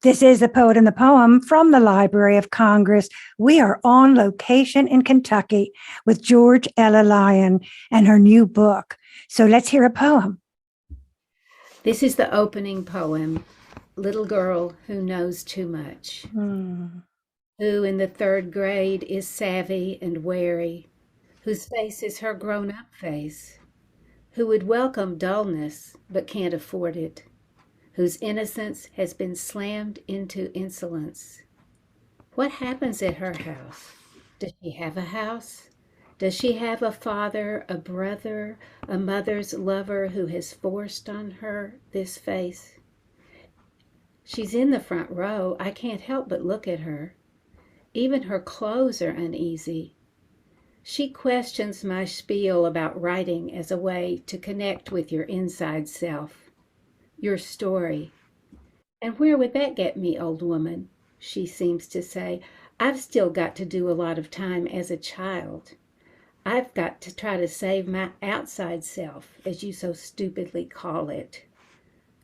This is The Poet and the Poem from the Library of Congress. We are on location in Kentucky with George Ella Lyon and her new book. So let's hear a poem. This is the opening poem, Little Girl Who Knows Too Much, who in the third grade is savvy and wary, whose face is her grown-up face, who would welcome dullness but can't afford it, whose innocence has been slammed into insolence. What happens at her house? Does she have a house? Does she have a father, a brother, a mother's lover who has forced on her this face? She's in the front row. I can't help but look at her. Even her clothes are uneasy. She questions my spiel about writing as a way to connect with your inside self, your story. And where would that get me, old woman? She seems to say. I've still got to do a lot of time as a child. I've got to try to save my outside self, as you so stupidly call it.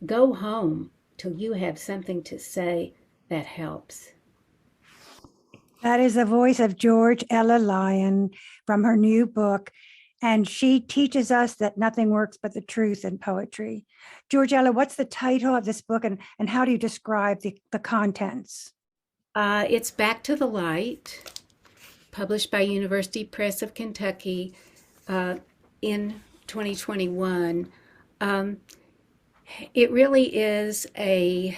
Go home till you have something to say that helps. That is the voice of George Ella Lyon from her new book. And she teaches us that nothing works but the truth in poetry. George Ella, what's the title of this book and how do you describe the contents? It's Back to the Light, published by University Press of Kentucky in 2021. It really is a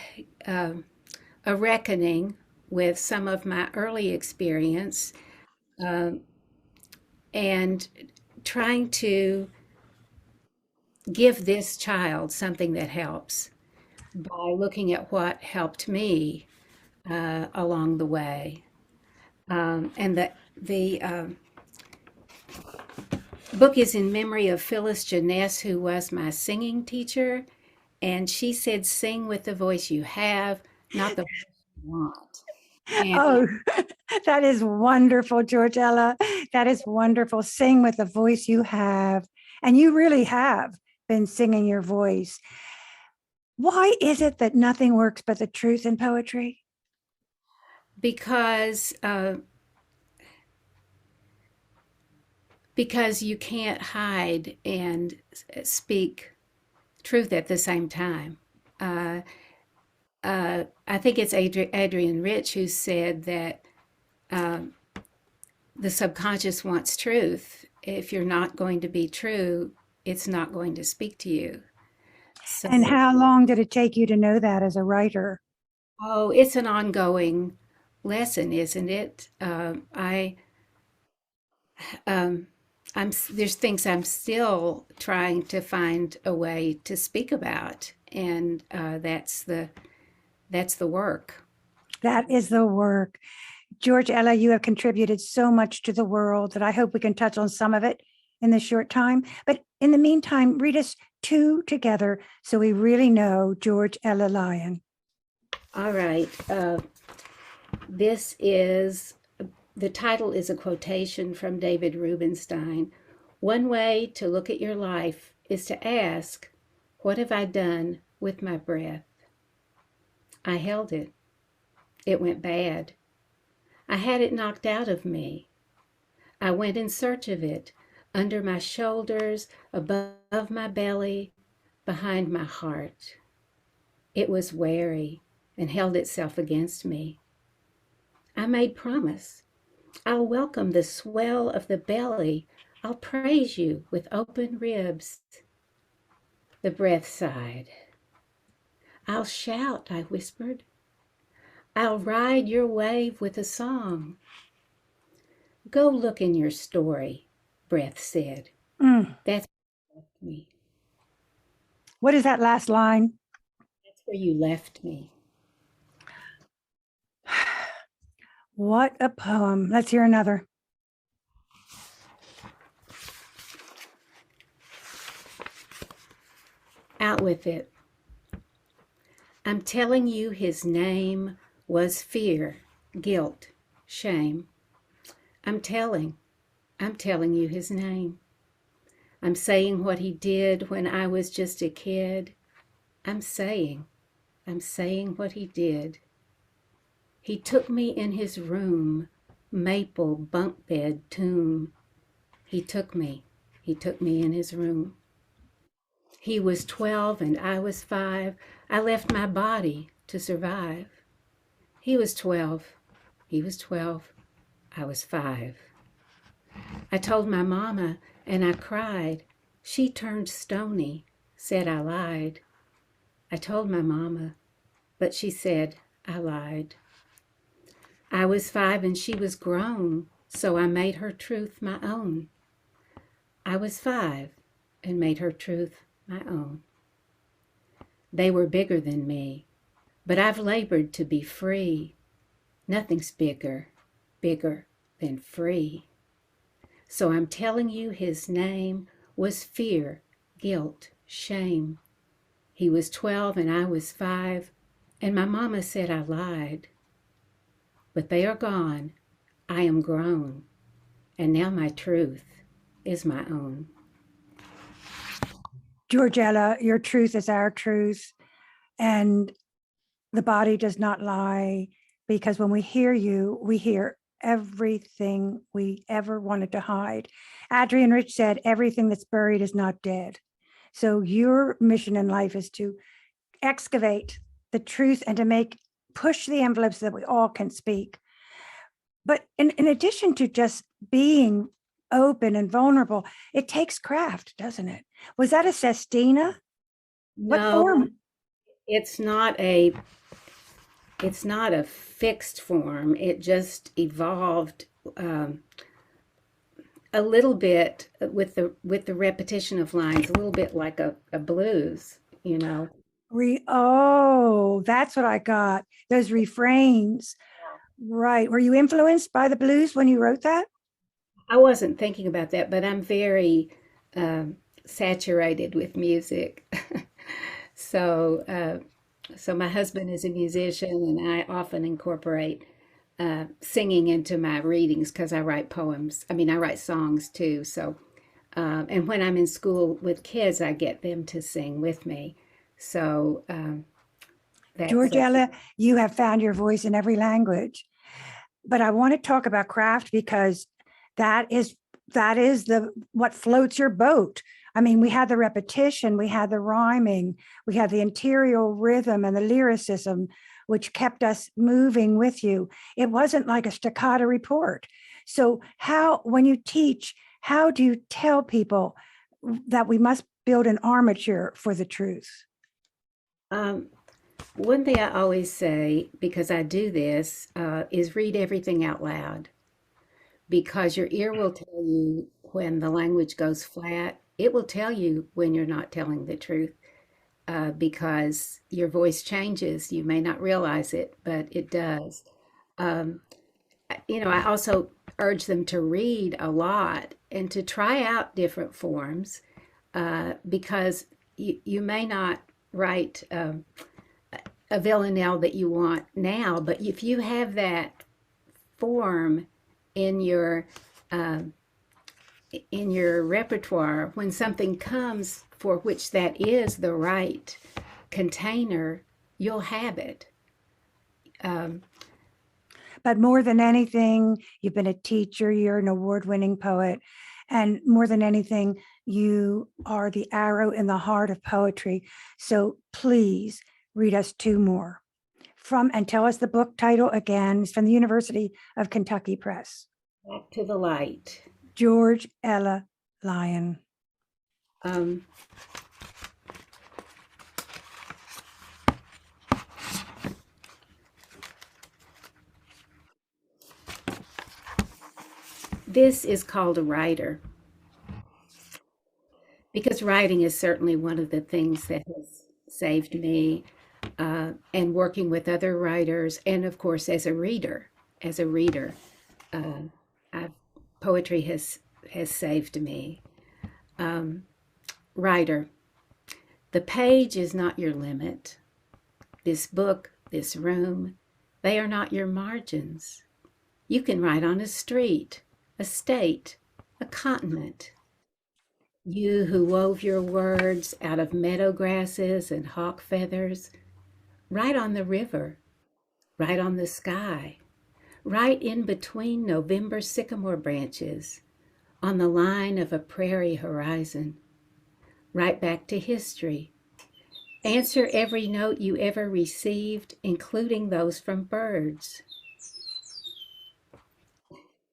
reckoning with some of my early experience and trying to give this child something that helps by looking at what helped me along the way. And the book is in memory of Phyllis Janess, who was my singing teacher. And she said, sing with the voice you have, not the voice you want. And Oh, that is wonderful, George Ella. That is wonderful. Sing with the voice you have. And you really have been singing your voice. Why is it that nothing works but the truth in poetry? because you can't hide and speak truth at the same time. I think it's Adrian Rich who said that the subconscious wants truth. If you're not going to be true, it's not going to speak to you. And So, how long did it take you to know that as a writer? oh, it's an ongoing lesson, isn't it? Um, there's things I'm still trying to find a way to speak about, and that's the work. That is the work. George Ella, you have contributed so much to the world that I hope we can touch on some of it in this short time. But in the meantime, read us two together so we really know George Ella Lyon. All right. This is the title is a quotation from David Rubenstein. One way to look at your life is to ask, what have I done with my breath? I held it. It went bad. I had it knocked out of me. I went in search of it, under my shoulders, above my belly, behind my heart. It was wary and held itself against me. I made promise. I'll welcome the swell of the belly. I'll praise you with open ribs. The breath sighed. I'll shout, I whispered. I'll ride your wave with a song. Go look in your story, breath said. That's where you left me. What is that last line? That's where you left me. What a poem. Let's hear another. Out with it. I'm telling you his name was fear, guilt, shame. I'm telling you his name. I'm saying what he did when I was just a kid. I'm saying what he did. He took me in his room, maple bunk bed tomb. He took me in his room. He was 12 and I was 5. I left my body to survive. He was 12. He was 12. I was 5. I told my mama and I cried. She turned stony, said I lied. I told my mama, but she said I lied. I was 5 and she was grown, so I made her truth my own. I was 5 and made her truth my own. They were bigger than me, but I've labored to be free. Nothing's bigger than free. So I'm telling you his name was fear, guilt, shame. He was 12 and I was 5, and my mama said I lied. But they are gone, I am grown, and now my truth is my own. Georgella, your truth is our truth, and the body does not lie, because when we hear you, we hear everything we ever wanted to hide. Adrian Rich said, everything that's buried is not dead. So your mission in life is to excavate the truth and to push the envelopes that we all can speak. But in addition to just being open and vulnerable, it takes craft, doesn't it? Was that a sestina? What No, form? it's not a fixed form. It just evolved a little bit with the repetition of lines, a little bit like a blues, you know. Oh, that's what I got. Those refrains. Right. Were you influenced by the blues when you wrote that? I wasn't thinking about that, but I'm very saturated with music. So, so my husband is a musician, and I often incorporate singing into my readings because I write poems. I mean, I write songs too. So, and when I'm in school with kids, I get them to sing with me. So that's Georgella, you have found your voice in every language. But I want to talk about craft because that is the what floats your boat. I mean, we had the repetition, we had the rhyming, we had the interior rhythm and the lyricism, which kept us moving with you. It wasn't like a staccato report. So when you teach, how do you tell people that we must build an armature for the truth? um, one thing I always say, because I do this, is read everything out loud, because your ear will tell you when the language goes flat. It will tell you when you're not telling the truth, because your voice changes. You may not realize it, but it does. Um, I also urge them to read a lot and to try out different forms, because you may not write a villanelle that you want now, but if you have that form in your um, in your repertoire, when something comes for which that is the right container, you'll have it. Um, But more than anything, you've been a teacher, you're an award-winning poet, and more than anything, you are the arrow in the heart of poetry. So please read us 2 more and tell us the book title again. It's from the University of Kentucky Press. Back to the light. George Ella Lyon. Um, this is called a writer, because writing is certainly one of the things that has saved me, and working with other writers, and of course as a reader, uh, I've, poetry has saved me. Um, Writer, the page is not your limit. This book, this room, they are not your margins. You can write on a street, a state, a continent. You who wove your words out of meadow grasses and hawk feathers, write on the river, right on the sky, right in between November sycamore branches, on the line of a prairie horizon, right back to history. Answer every note you ever received, including those from birds.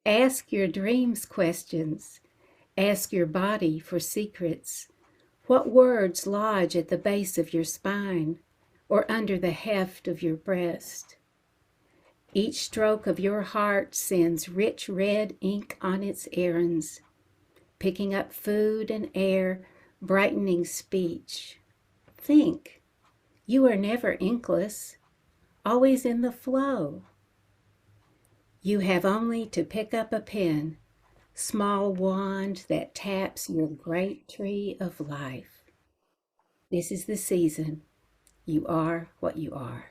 Ask your dreams questions. Ask your body for secrets. What words lodge at the base of your spine or under the heft of your breast? Each stroke of your heart sends rich red ink on its errands, picking up food and air, brightening speech. Think. You are never inkless, always in the flow. You have only to pick up a pen, small wand that taps your great tree of life. This is the season. You are what you are.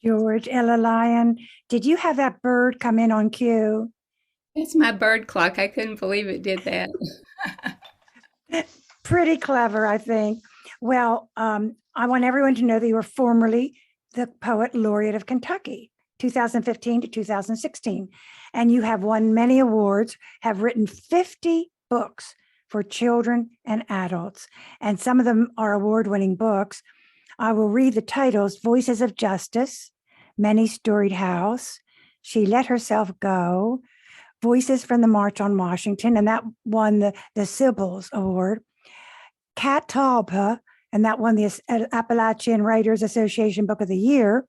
George Ella Lyon, did you have that bird come in on cue? It's my bird clock. I couldn't believe it did that. Pretty clever, I think. Well, I want everyone to know that you were formerly the Poet Laureate of Kentucky, 2015 to 2016. And you have won many awards, have written 50 books for children and adults. And some of them are award-winning books. I will read the titles: Voices of Justice, Many Storied House, She Let Herself Go, Voices from the March on Washington, and that won the Sybil's Award. Catalpa, and that won the Appalachian Writers Association Book of the Year.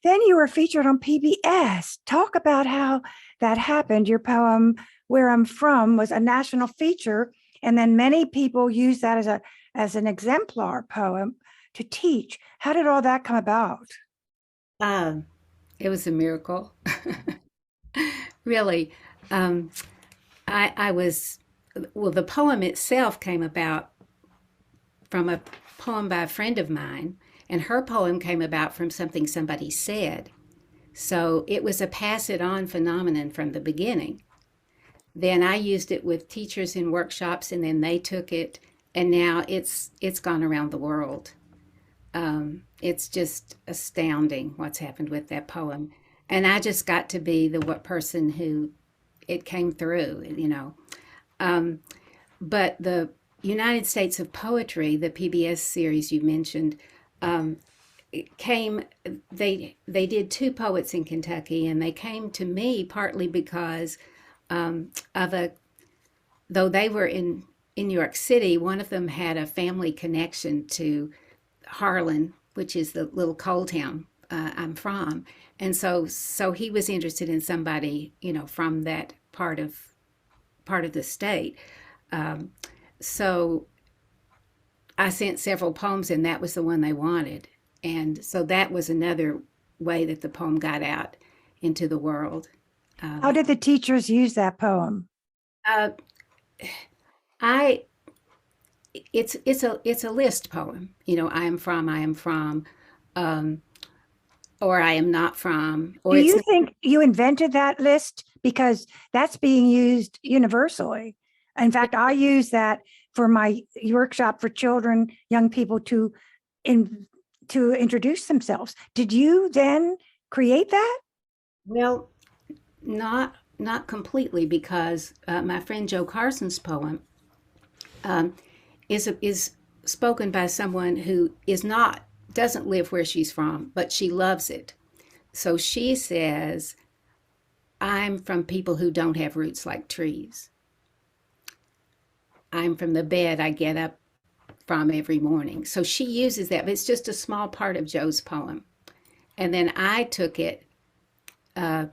Then you were featured on PBS. Talk about how that happened. Your poem, Where I'm From, was a national feature, and then many people use that as an exemplar poem to teach. How did all that come about? It was a miracle. Really. Um, I was, well, the poem itself came about from a poem by a friend of mine, and her poem came about from something somebody said. So it was a pass it on phenomenon from the beginning. Then I used it with teachers in workshops, and then they took it, and now it's gone around the world. It's just astounding what's happened with that poem, and I just got to be the what person who it came through, you know. But the United States of Poetry, the PBS series you mentioned, it came. They did two poets in Kentucky, and they came to me partly because of a. Though they were in New York City, one of them had a family connection to Harlan, which is the little coal town I'm from, and so he was interested in somebody, you know, from that part of the state. So I sent several poems, and that was the one they wanted, and so that was another way that the poem got out into the world. How did the teachers use that poem? Uh, I it's a list poem. You know, I am from, um, or I am not from, or Do it's you think you invented that list? Because that's being used universally. In fact, I use that for my workshop for children, young people to introduce themselves. Did you then create that? well, not completely because my friend Joe Carson's poem um, is spoken by someone who is not doesn't live where she's from, but she loves it. So she says, "I'm from people who don't have roots like trees. I'm from the bed I get up from every morning." So she uses that, but it's just a small part of Joe's poem. And then I took it uh,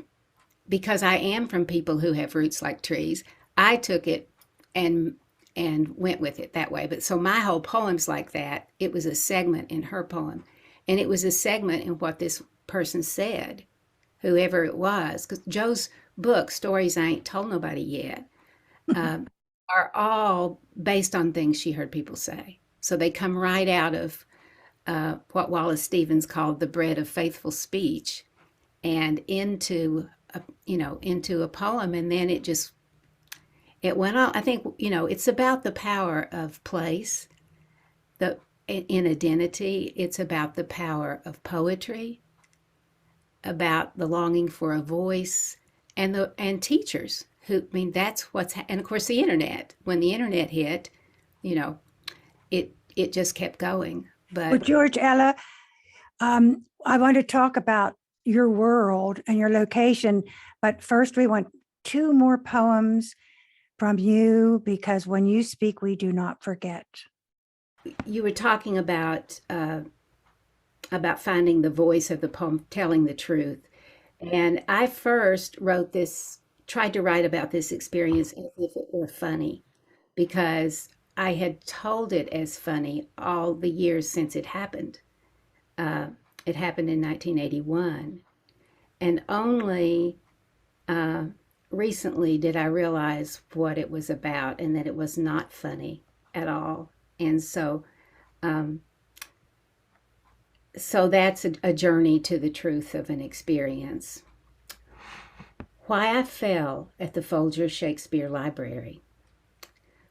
because I am from people who have roots like trees. I took it and went with it that way. But so my whole poem's like that. It was a segment in her poem, and it was a segment in what this person said, whoever it was. Because Joe's book, Stories I Ain't Told Nobody Yet, um, are all based on things she heard people say. So they come right out of what Wallace Stevens called the bread of faithful speech, and into a poem, and then it went on. I think, you know, it's about the power of place, the in identity. It's about the power of poetry, about the longing for a voice and teachers who, I mean, that's and of course the internet. When the internet hit, you know, it just kept going. Well, But George Ella, I want to talk about your world and your location, but first we want two more poems from you because when you speak, we do not forget. you were talking about finding the voice of the poem, telling the truth. And I first tried to write about this experience as if it were funny, because I had told it as funny all the years since it happened. Uh, it happened in 1981. And only uh, recently did I realize what it was about and that it was not funny at all. And um, so that's a journey to the truth of an experience. Why I Fell at the Folger Shakespeare Library.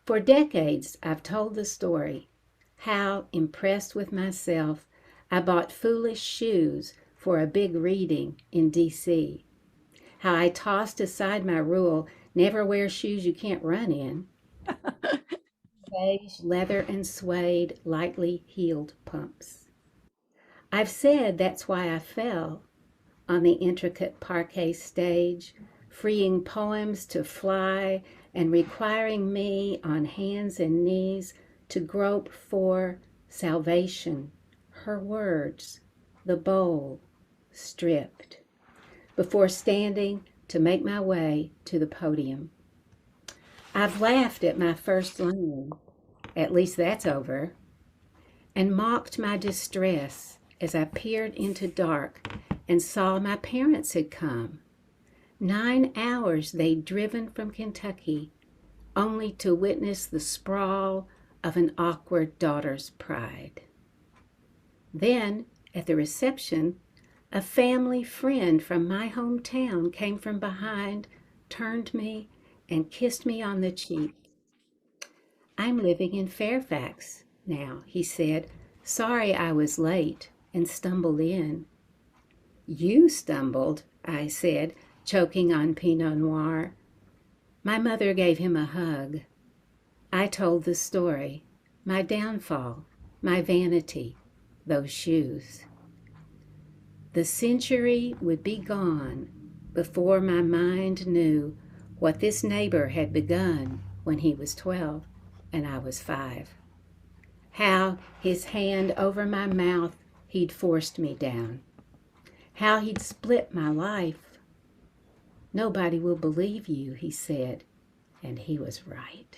For decades, I've told the story how, impressed with myself, I bought foolish shoes for a big reading in D.C. How I tossed aside my rule, never wear shoes you can't run in. Beige, leather, and suede, lightly heeled pumps. I've said that's why I fell on the intricate parquet stage, freeing poems to fly and requiring me on hands and knees to grope for salvation, her words, the bowl, stripped, before standing to make my way to the podium. I've laughed at my first line, at least that's over, and mocked my distress as I peered into dark and saw my parents had come. 9 hours they'd driven from Kentucky, only to witness the sprawl of an awkward daughter's pride. Then, at the reception, a family friend from my hometown came from behind, turned me, and kissed me on the cheek. I'm living in Fairfax now, he said. Sorry I was late and stumbled in. You stumbled, I said, choking on Pinot Noir. My mother gave him a hug. I told the story, my downfall, my vanity, those shoes. The century would be gone before my mind knew what this neighbor had begun when he was 12 and I was 5. How his hand over my mouth he'd forced me down. How he'd split my life. Nobody will believe you, he said, and he was right.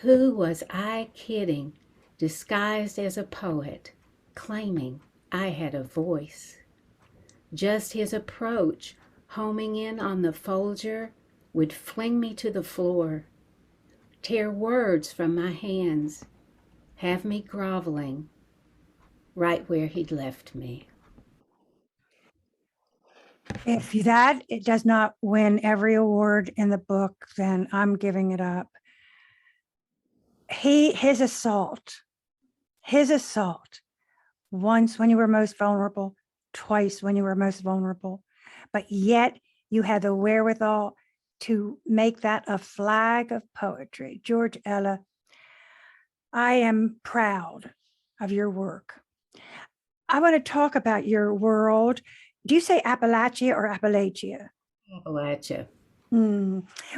Who was I kidding, disguised as a poet, claiming I had a voice? Just his approach, homing in on the Folger, would fling me to the floor, tear words from my hands, have me groveling right where he'd left me. If that it does not win every award in the book, then I'm giving it up. His assault, once when you were most vulnerable, twice when you were most vulnerable, but yet you had the wherewithal to make that a flag of poetry. George Ella, I am proud of your work. I want to talk about your world. Do you say Appalachia or Appalachia? Appalachia.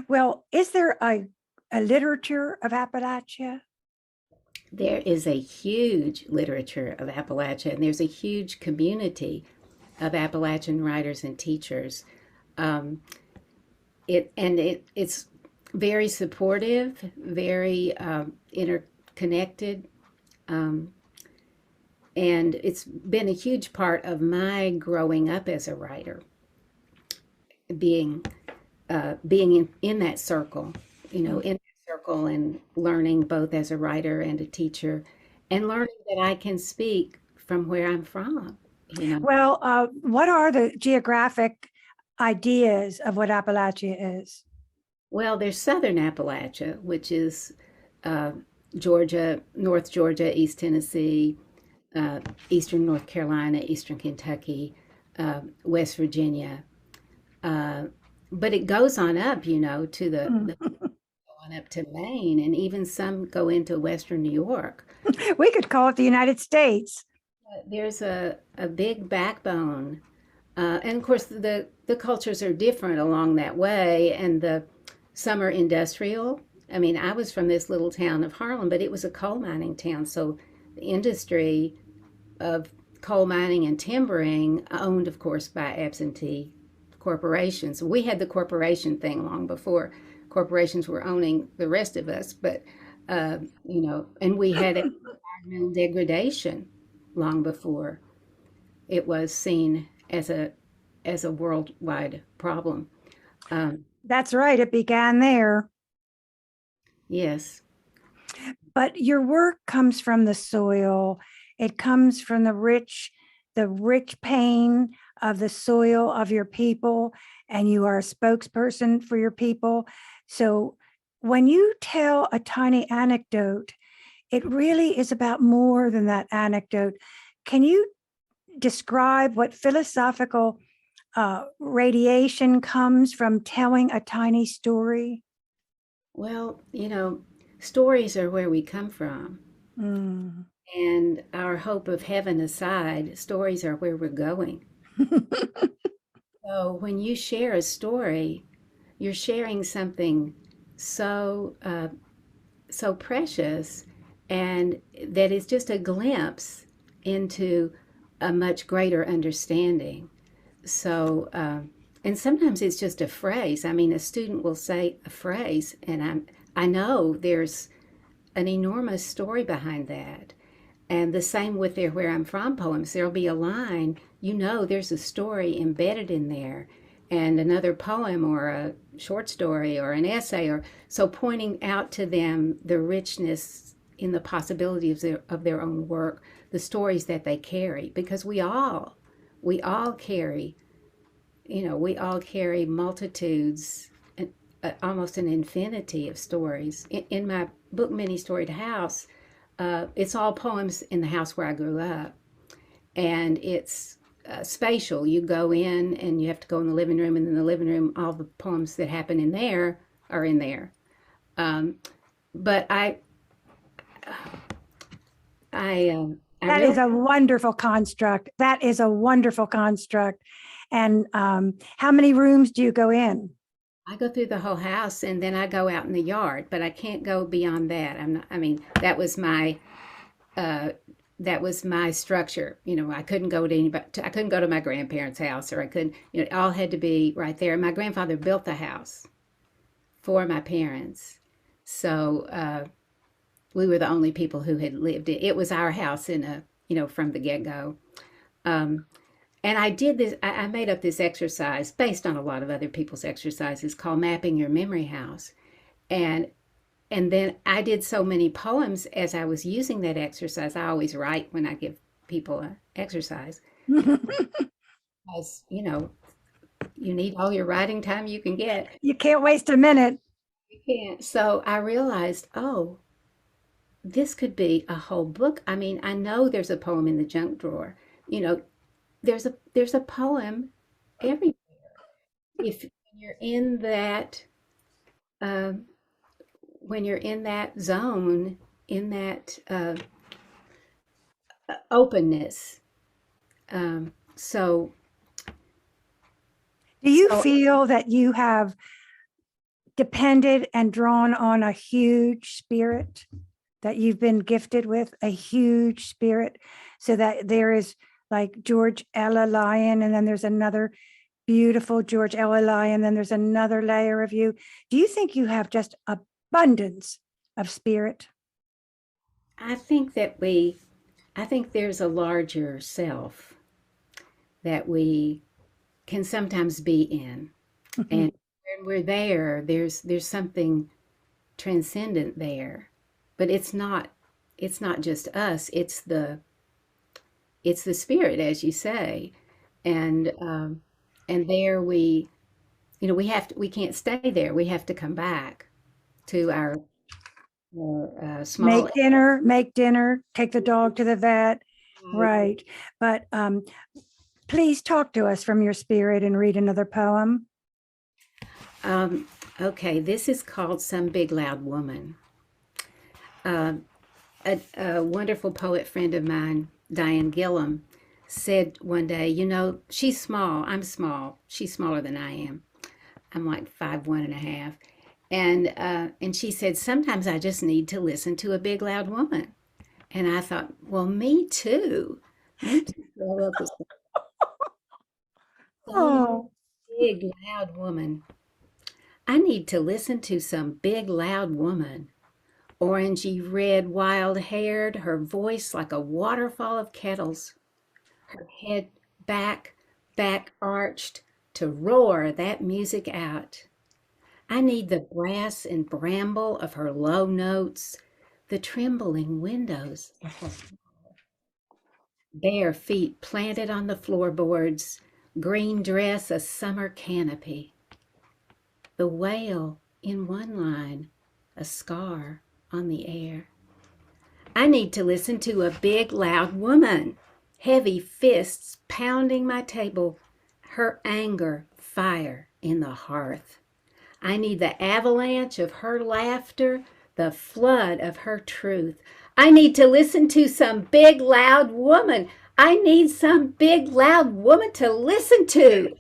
Well, is there a literature of Appalachia? There is a huge literature of Appalachia, and there's a huge community of Appalachian writers and teachers. It's very supportive, very interconnected, and it's been a huge part of my growing up as a writer. Being in that circle, in that circle, and learning both as a writer and a teacher, and learning that I can speak from where I'm from. Well, what are the geographic ideas of what Appalachia is? Well, there's Southern Appalachia, which is Georgia, North Georgia, East Tennessee, Eastern North Carolina, Eastern Kentucky, West Virginia. But it goes on up, to the on up to Maine, and even some go into Western New York. We could call it the United States. There's a big backbone. And of course, the cultures are different along that way, and some are industrial. I mean, I was from this little town of Harlem, but it was a coal mining town. So the industry of coal mining and timbering, owned, of course, by absentee corporations. We had the corporation thing long before corporations were owning the rest of us, but and we had environmental degradation long before it was seen as a worldwide problem. That's right. It began there. Yes. But your work comes from the soil. It comes from the rich pain of the soil of your people, and you are a spokesperson for your people. So when you tell a tiny anecdote, it really is about more than that anecdote. Can you describe what philosophical radiation comes from telling a tiny story? Well, stories are where we come from. Mm. And our hope of heaven aside, stories are where we're going. So when you share a story, you're sharing something so so precious, and that is just a glimpse into a much greater understanding. So, and sometimes it's just a phrase. I mean, a student will say a phrase, and I know there's an enormous story behind that. And the same with their Where I'm From poems. There'll be a line, there's a story embedded in there, and another poem or a short story or an essay, or so pointing out to them the richness in the possibility of their own work, the stories that they carry, because we all carry, we all carry multitudes, almost an infinity of stories. In my book, Many Storied House, it's all poems in the house where I grew up, and it's spatial. You go in and you have to go in the living room, and in the living room, all the poems that happen in there are in there. But That is a wonderful construct. That is a wonderful construct. And how many rooms do you go in? I go through the whole house, and then I go out in the yard, but I can't go beyond that. That was my structure. I couldn't go to anybody. I couldn't go to my grandparents' house, or I couldn't. It all had to be right there. My grandfather built the house for my parents, so we were the only people who had lived it. It was our house from the get-go. And I did this. I made up this exercise based on a lot of other people's exercises called mapping your memory house, and then I did so many poems as I was using that exercise. I always write when I give people an exercise, because you need all your writing time you can get. You can't waste a minute. You can't. So I realized, oh, this could be a whole book. I mean, I know there's a poem in the junk drawer. There's a poem everywhere. If you're in that, when you're in that zone, in that openness. So, do you feel that you have depended and drawn on a huge spirit, that you've been gifted with a huge spirit, so that there is like George Ella Lyon, and then there's another beautiful George Ella Lyon, then there's another layer of you? Do you think you have just abundance of spirit? I think there's a larger self that we can sometimes be in. And when we're there, there's something transcendent there. But it's not just us, it's the spirit, as you say. And there we can't stay there. We have to come back to our small. Make dinner, take the dog to the vet. Right. But Please talk to us from your spirit and read another poem. Okay, this is called Some Big Loud Woman. A wonderful poet friend of mine, Diane Gillum, said one day, you know, she's small. I'm small. She's smaller than I am. I'm like 5'1.5". And she said, sometimes I just need to listen to a big loud woman. And I thought, well, me too. Me too. Grow up with some Oh, big loud woman. I need to listen to some big loud woman. Orangey red, wild haired, her voice like a waterfall of kettles, her head back arched to roar that music out. I need the brass and bramble of her low notes, the trembling windows of her bare feet planted on the floorboards, green dress a summer canopy. The wail in one line, a scar on the air. I need to listen to a big, loud woman, heavy fists pounding my table, her anger fire in the hearth. I need the avalanche of her laughter, the flood of her truth. I need to listen to some big, loud woman. I need some big, loud woman to listen to.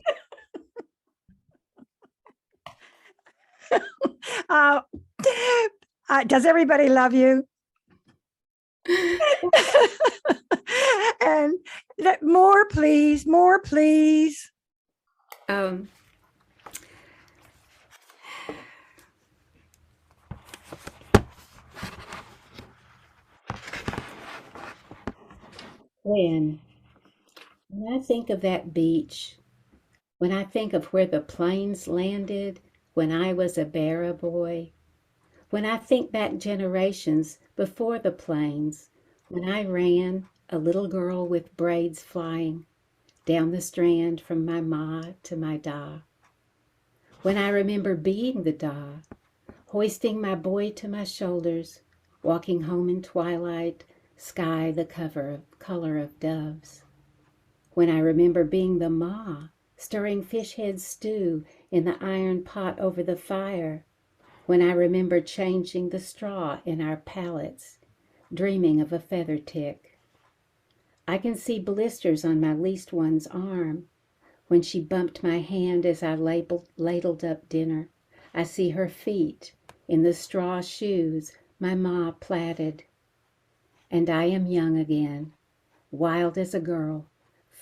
uh, does everybody love you? And more, please, more, please. When I think of that beach, when I think of where the planes landed when I was a Barra boy, when I think back generations before the planes, when I ran, a little girl with braids flying, down the strand from my ma to my da. When I remember being the da, hoisting my boy to my shoulders, walking home in twilight, sky the color of doves. When I remember being the ma, stirring fish head stew in the iron pot over the fire. When I remember changing the straw in our pallets, dreaming of a feather tick. I can see blisters on my least one's arm. When she bumped my hand as I ladled up dinner, I see her feet in the straw shoes my ma plaited. And I am young again, wild as a girl,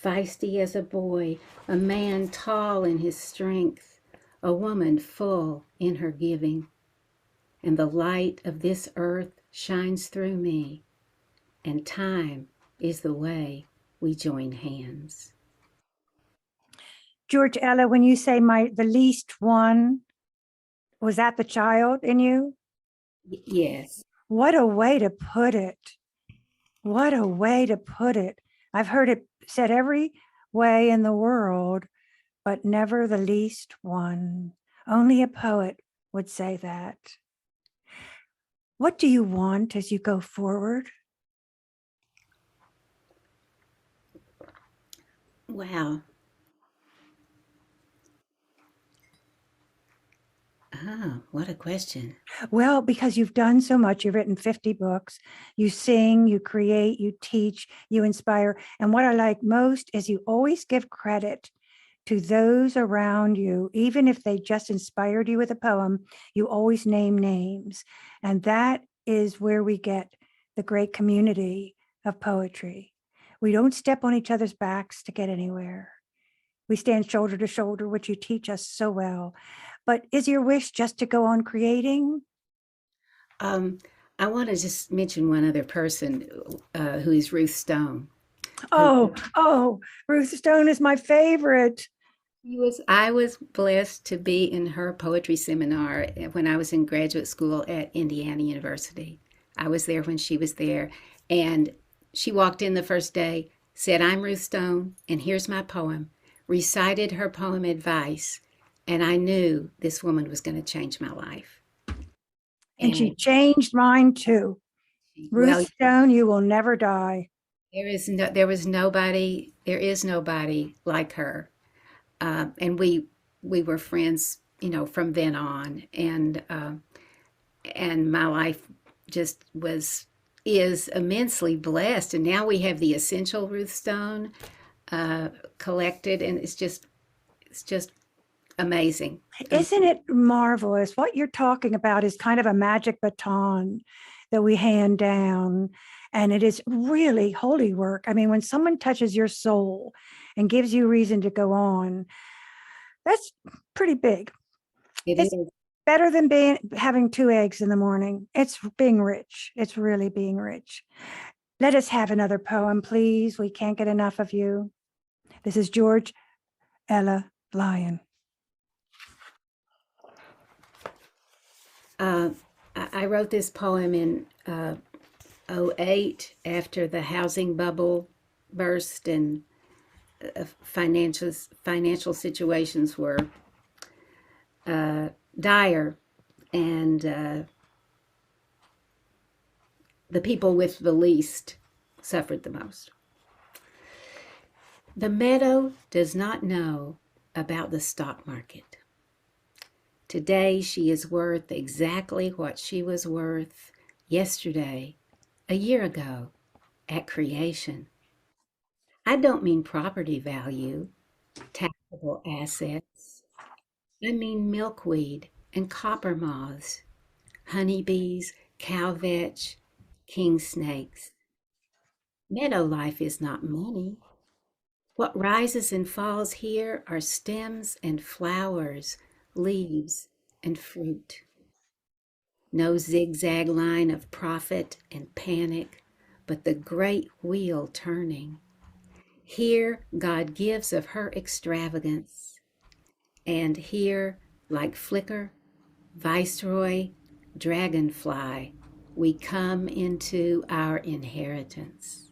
feisty as a boy, a man tall in his strength, a woman full in her giving. And the light of this earth shines through me, and time is the way we join hands. George Ella, when you say the least one, was that the child in you? Yes. What a way to put it. What a way to put it. I've heard it said every way in the world, but never the least one. Only a poet would say that. What do you want as you go forward? Wow. What a question. Well, because you've done so much, you've written 50 books, you sing, you create, you teach, you inspire. And what I like most is you always give credit to those around you, even if they just inspired you with a poem, you always name names. And that is where we get the great community of poetry. We don't step on each other's backs to get anywhere. We stand shoulder to shoulder, which you teach us so well. But is your wish just to go on creating? I want to just mention one other person who is Ruth Stone. Oh, Ruth Stone is my favorite. I was blessed to be in her poetry seminar when I was in graduate school at Indiana University. I was there when she was there, and she walked in the first day, said, "I'm Ruth Stone, and here's my poem," recited her poem advice, and I knew this woman was going to change my life. And she changed mine too. Ruth Stone, you will never die. there is nobody like her. And we were friends, from then on. And my life just is immensely blessed. And now we have the essential Ruth Stone collected, and it's just amazing. Isn't it marvelous? What you're talking about is kind of a magic baton that we hand down. And it is really holy work. I mean, when someone touches your soul and gives you reason to go on, that's pretty big. It It's is. better than having 2 eggs in the morning. It's being rich. It's really being rich. Let us have another poem, please. We can't get enough of you. This is George Ella Lyon. I wrote this poem in '08 after the housing bubble burst, and financial situations were dire, and the people with the least suffered the most. The meadow does not know about the stock market. Today she is worth exactly what she was worth yesterday, a year ago, at creation. I don't mean property value, taxable assets. I mean milkweed and copper moths, honeybees, cow vetch, king snakes. Meadow life is not money. What rises and falls here are stems and flowers, leaves and fruit. No zigzag line of profit and panic, but the great wheel turning. Here God gives of her extravagance, and here, like flicker, viceroy, dragonfly, we come into our inheritance.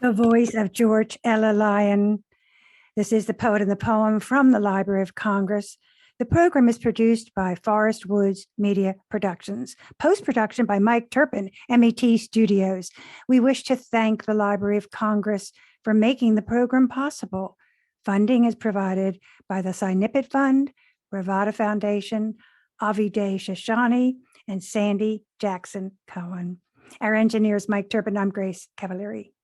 The voice of George Ella Lyon. This is the poet and the poem from the Library of Congress. The program is produced by Forest Woods Media Productions, post-production by Mike Turpin, MET Studios. We wish to thank the Library of Congress for making the program possible. Funding is provided by the Sinipit Fund, Ravada Foundation, Avi Day Shoshani, and Sandy Jackson Cohen. Our engineer is Mike Turpin. I'm Grace Cavalieri.